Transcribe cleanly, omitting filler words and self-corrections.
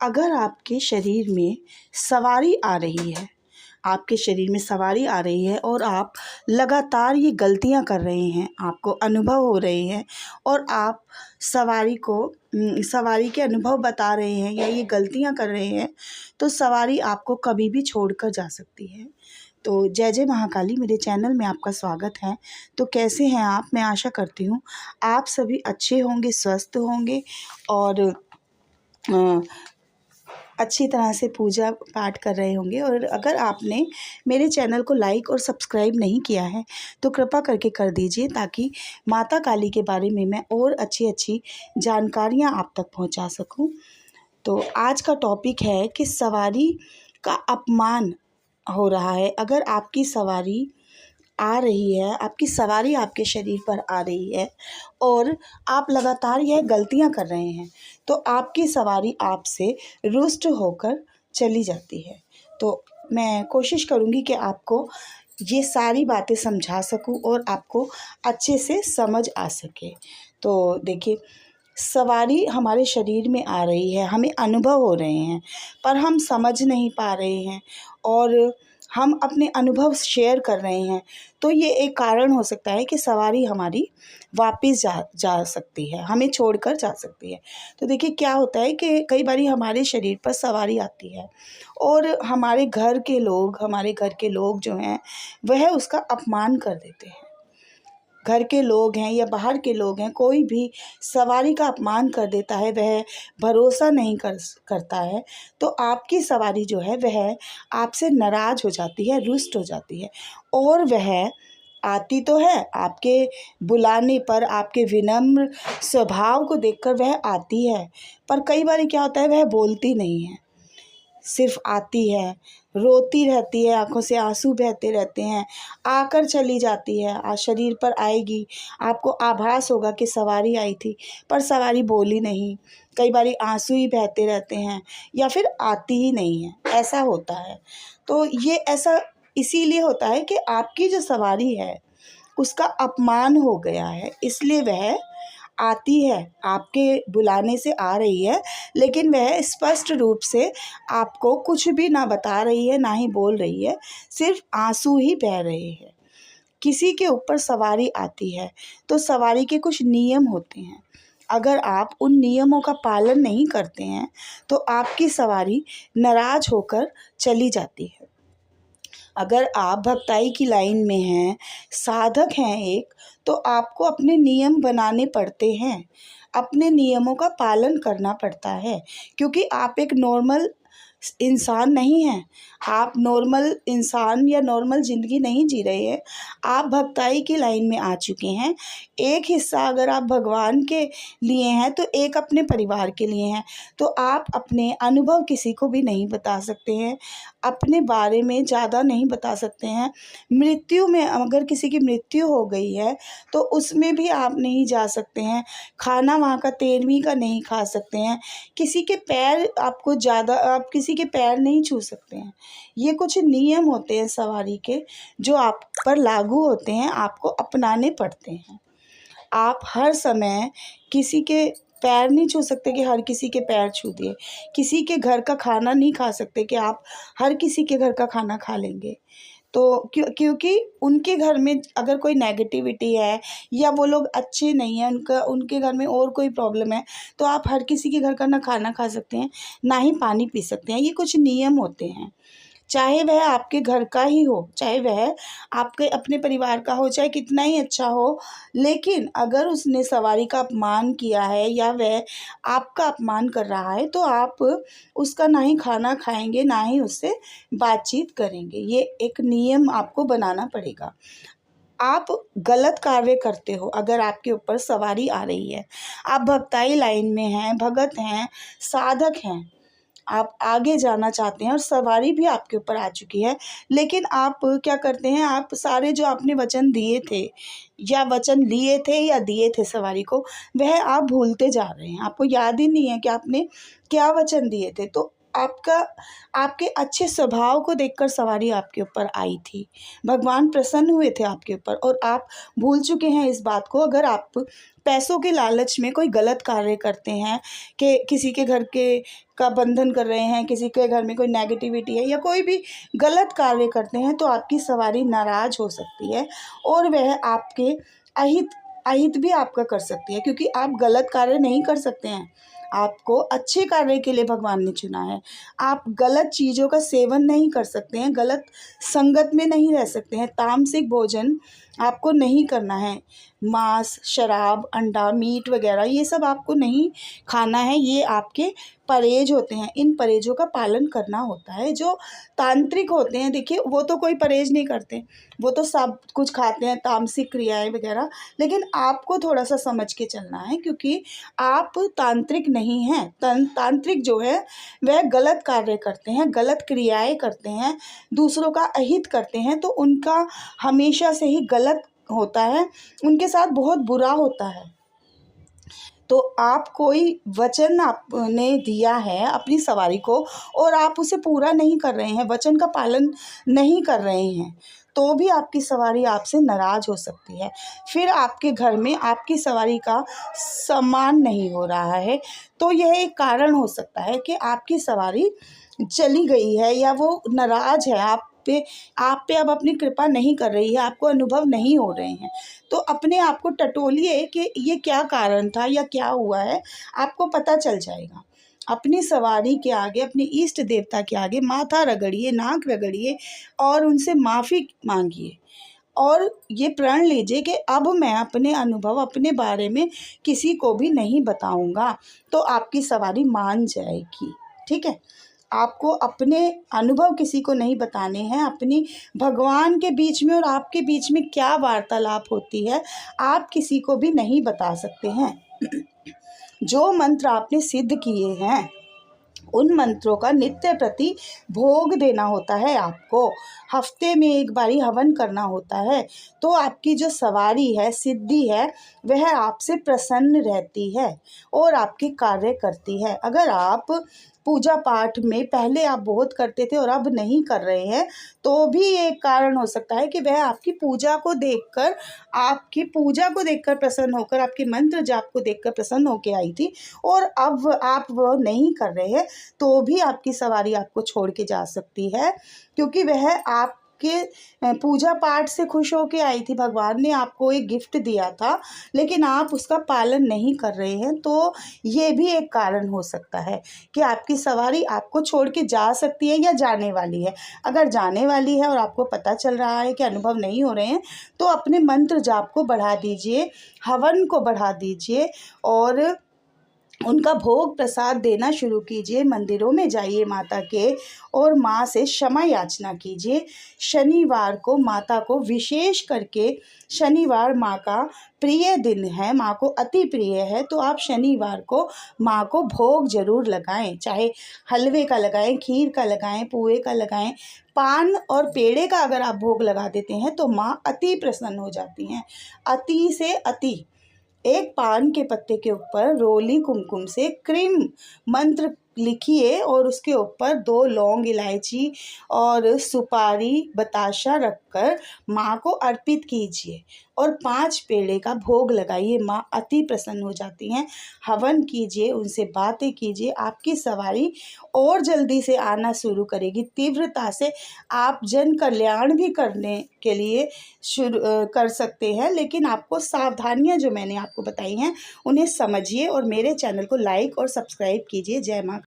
अगर आपके शरीर में सवारी आ रही है, आपके शरीर में सवारी आ रही है और आप लगातार ये गलतियां कर रहे हैं, आपको अनुभव हो रहे हैं और आप सवारी के अनुभव बता रहे हैं या ये गलतियां कर रहे हैं, तो सवारी आपको कभी भी छोड़कर जा सकती है। तो जय जय महाकाली मेरे चैनल में आपका स्वागत है। तो कैसे हैं आप? मैं आशा करती हूँ आप सभी अच्छे होंगे, स्वस्थ होंगे और अच्छी तरह से पूजा पाठ कर रहे होंगे। और अगर आपने मेरे चैनल को लाइक और सब्सक्राइब नहीं किया है तो कृपा करके कर दीजिए, ताकि माता काली के बारे में मैं और अच्छी जानकारियाँ आप तक पहुंचा सकूं। तो आज का टॉपिक है कि सवारी का अपमान हो रहा है। अगर आपकी सवारी आ रही है, आपकी सवारी आपके शरीर पर आ रही है और आप लगातार यह गलतियां कर रहे हैं, तो आपकी सवारी आपसे रुष्ट होकर चली जाती है। तो मैं कोशिश करूंगी कि आपको ये सारी बातें समझा सकूं और आपको अच्छे से समझ आ सके। तो देखिए, सवारी हमारे शरीर में आ रही है, हमें अनुभव हो रहे हैं, पर हम समझ नहीं पा रहे हैं और हम अपने अनुभव शेयर कर रहे हैं। तो ये एक कारण हो सकता है कि सवारी हमारी वापस जा सकती है, हमें छोड़कर जा सकती है। तो देखिए, क्या होता है कि कई बारी हमारे शरीर पर सवारी आती है और हमारे घर के लोग जो हैं वह उसका अपमान कर देते हैं। घर के लोग हैं या बाहर के लोग हैं, कोई भी सवारी का अपमान कर देता है, वह भरोसा नहीं करता है, तो आपकी सवारी जो है वह आपसे नाराज़ हो जाती है, रुष्ट हो जाती है। और वह आती तो है, आपके बुलाने पर, आपके विनम्र स्वभाव को देखकर वह आती है, पर कई बार क्या होता है, वह बोलती नहीं है, सिर्फ आती है, रोती रहती है, आंखों से आंसू बहते रहते हैं, आकर चली जाती है। आज शरीर पर आएगी, आपको आभास होगा कि सवारी आई थी, पर सवारी बोली नहीं। कई बारी आंसू ही बहते रहते हैं या फिर आती ही नहीं है, ऐसा होता है। तो ये ऐसा इसीलिए होता है कि आपकी जो सवारी है उसका अपमान हो गया है, इसलिए वह आती है, आपके बुलाने से आ रही है, लेकिन वह स्पष्ट रूप से आपको कुछ भी ना बता रही है, ना ही बोल रही है, सिर्फ आंसू ही बह रहे हैं। किसी के ऊपर सवारी आती है तो सवारी के कुछ नियम होते हैं। अगर आप उन नियमों का पालन नहीं करते हैं तो आपकी सवारी नाराज होकर चली जाती है। अगर आप भक्ताई की लाइन में हैं, साधक हैं एक, तो आपको अपने नियम बनाने पड़ते हैं, अपने नियमों का पालन करना पड़ता है, क्योंकि आप एक नॉर्मल इंसान नहीं हैं। आप नॉर्मल इंसान या नॉर्मल ज़िंदगी नहीं जी रहे हैं, आप भक्ताई की लाइन में आ चुके हैं। एक हिस्सा अगर आप भगवान के लिए हैं तो एक अपने परिवार के लिए हैं। तो आप अपने अनुभव किसी को भी नहीं बता सकते हैं, अपने बारे में ज़्यादा नहीं बता सकते हैं। मृत्यु में अगर किसी की मृत्यु हो गई है तो उसमें भी आप नहीं जा सकते हैं, खाना वहाँ का 13वीं का नहीं खा सकते हैं, किसी के पैर आप किसी के पैर नहीं छू सकते हैं। ये कुछ नियम होते हैं सवारी के, जो आप पर लागू होते हैं, आपको अपनाने पड़ते हैं। आप हर समय किसी के पैर नहीं छू सकते कि हर किसी के पैर छू दिए, किसी के घर का खाना नहीं खा सकते कि आप हर किसी के घर का खाना खा लेंगे। तो क्योंकि उनके घर में अगर कोई नेगेटिविटी है या वो लोग अच्छे नहीं हैं, उनके घर में और कोई प्रॉब्लम है, तो आप हर किसी के घर का ना खाना खा सकते हैं, ना ही पानी पी सकते हैं। ये कुछ नियम होते हैं, चाहे वह आपके घर का ही हो, चाहे वह आपके अपने परिवार का हो, चाहे कितना ही अच्छा हो, लेकिन अगर उसने सवारी का अपमान किया है या वह आपका अपमान कर रहा है तो आप उसका ना ही खाना खाएंगे, ना ही उससे बातचीत करेंगे। ये एक नियम आपको बनाना पड़ेगा। आप गलत कार्य करते हो अगर आपके ऊपर सवारी आ रही है, आप भक्ताई लाइन में हैं, भगत हैं, साधक हैं, आप आगे जाना चाहते हैं और सवारी भी आपके ऊपर आ चुकी है, लेकिन आप क्या करते हैं, आप सारे जो आपने वचन दिए थे या वचन लिए थे या दिए थे सवारी को, वह आप भूलते जा रहे हैं। आपको याद ही नहीं है कि आपने क्या वचन दिए थे। तो आपका आपके अच्छे स्वभाव को देखकर सवारी आपके ऊपर आई थी। भगवान प्रसन्न हुए थे आपके ऊपर और आप भूल चुके हैं इस बात को। अगर आप पैसों के लालच में कोई गलत कार्य करते हैं, कि किसी के घर के का बंधन कर रहे हैं, किसी के घर में कोई नेगेटिविटी है या कोई भी गलत कार्य करते हैं, तो आपकी सवारी नाराज़ हो सकती है और वह आपके अहित अहित भी आपका कर सकती है, क्योंकि आप गलत कार्य नहीं कर सकते हैं। आपको अच्छे कार्य के लिए भगवान ने चुना है। आप गलत चीज़ों का सेवन नहीं कर सकते हैं, गलत संगत में नहीं रह सकते हैं, तामसिक भोजन आपको नहीं करना है। मांस, शराब, अंडा, मीट वगैरह ये सब आपको नहीं खाना है। ये आपके परहेज होते हैं, इन परहेजों का पालन करना होता है। जो तांत्रिक होते हैं, देखिए वो तो कोई परहेज नहीं करते, वो तो सब कुछ खाते हैं, तामसिक क्रियाएं वगैरह। लेकिन आपको थोड़ा सा समझ के चलना है, क्योंकि आप तांत्रिक नहीं हैं। तांत्रिक जो है वह गलत कार्य करते हैं, गलत क्रियाएं करते हैं, दूसरों का अहित करते हैं, तो उनका हमेशा से ही गलत होता है, उनके साथ बहुत बुरा होता है। तो आप कोई वचन आपने दिया है अपनी सवारी को और आप उसे पूरा नहीं कर रहे हैं, वचन का पालन नहीं कर रहे हैं, तो भी आपकी सवारी आपसे नाराज़ हो सकती है। फिर आपके घर में आपकी सवारी का सम्मान नहीं हो रहा है, तो यह एक कारण हो सकता है कि आपकी सवारी चली गई है या वो नाराज़ है, आप पे अब अपनी कृपा नहीं कर रही है, आपको अनुभव नहीं हो रहे हैं। तो अपने आप को टटोलिए कि ये क्या कारण था या क्या हुआ है, आपको पता चल जाएगा। अपनी सवारी के आगे, अपने इष्ट देवता के आगे माथा रगड़िए, नाक रगड़िए और उनसे माफ़ी मांगिए और ये प्रण लीजिए कि अब मैं अपने अनुभव, अपने बारे में किसी को भी नहीं बताऊंगा, तो आपकी सवारी मान जाएगी। ठीक है, आपको अपने अनुभव किसी को नहीं बताने हैं। अपनी भगवान के बीच में और आपके बीच में क्या वार्तालाप होती है, आप किसी को भी नहीं बता सकते हैं। जो मंत्र आपने सिद्ध किए हैं, उन मंत्रों का नित्य प्रति भोग देना होता है आपको। हफ्ते में एक बारी हवन करना होता है, तो आपकी जो सवारी है, सिद्धि है, वह आपसे प्रसन्न रहती है और आपके कार्य करती है। अगर आप पूजा पाठ में पहले आप बहुत करते थे और अब नहीं कर रहे हैं, तो भी एक कारण हो सकता है कि वह आपकी पूजा को देखकर प्रसन्न होकर, आपके मंत्र जाप को देखकर प्रसन्न होकर आई थी और अब आप वह नहीं कर रहे हैं, तो भी आपकी सवारी आपको छोड़ के जा सकती है, क्योंकि वह आपके पूजा पाठ से खुश होके आई थी। भगवान ने आपको एक गिफ्ट दिया था, लेकिन आप उसका पालन नहीं कर रहे हैं, तो ये भी एक कारण हो सकता है कि आपकी सवारी आपको छोड़ के जा सकती है या जाने वाली है। अगर जाने वाली है और आपको पता चल रहा है कि अनुभव नहीं हो रहे हैं, तो अपने मंत्र जाप को बढ़ा दीजिए, हवन को बढ़ा दीजिए और उनका भोग प्रसाद देना शुरू कीजिए। मंदिरों में जाइए माता के और माँ से क्षमा याचना कीजिए। शनिवार को माता को, विशेष करके शनिवार माँ का प्रिय दिन है, माँ को अति प्रिय है, तो आप शनिवार को माँ को भोग जरूर लगाएं। चाहे हलवे का लगाएं, खीर का लगाएं, पुए का लगाएं, पान और पेड़े का अगर आप भोग लगा देते हैं तो माँ अति प्रसन्न हो जाती हैं। अति से अति। एक पान के पत्ते के ऊपर रोली कुमकुम से क्रीम मंत्र लिखिए और उसके ऊपर 2 लौंग, इलायची और सुपारी, बताशा रखकर माँ को अर्पित कीजिए और 5 पेड़े का भोग लगाइए। माँ अति प्रसन्न हो जाती हैं। हवन कीजिए, उनसे बातें कीजिए, आपकी सवारी और जल्दी से आना शुरू करेगी। तीव्रता से आप जन कल्याण भी करने के लिए शुरू कर सकते हैं, लेकिन आपको सावधानियां जो मैंने आपको बताई हैं उन्हें समझिए और मेरे चैनल को लाइक और सब्सक्राइब कीजिए। जय माँ।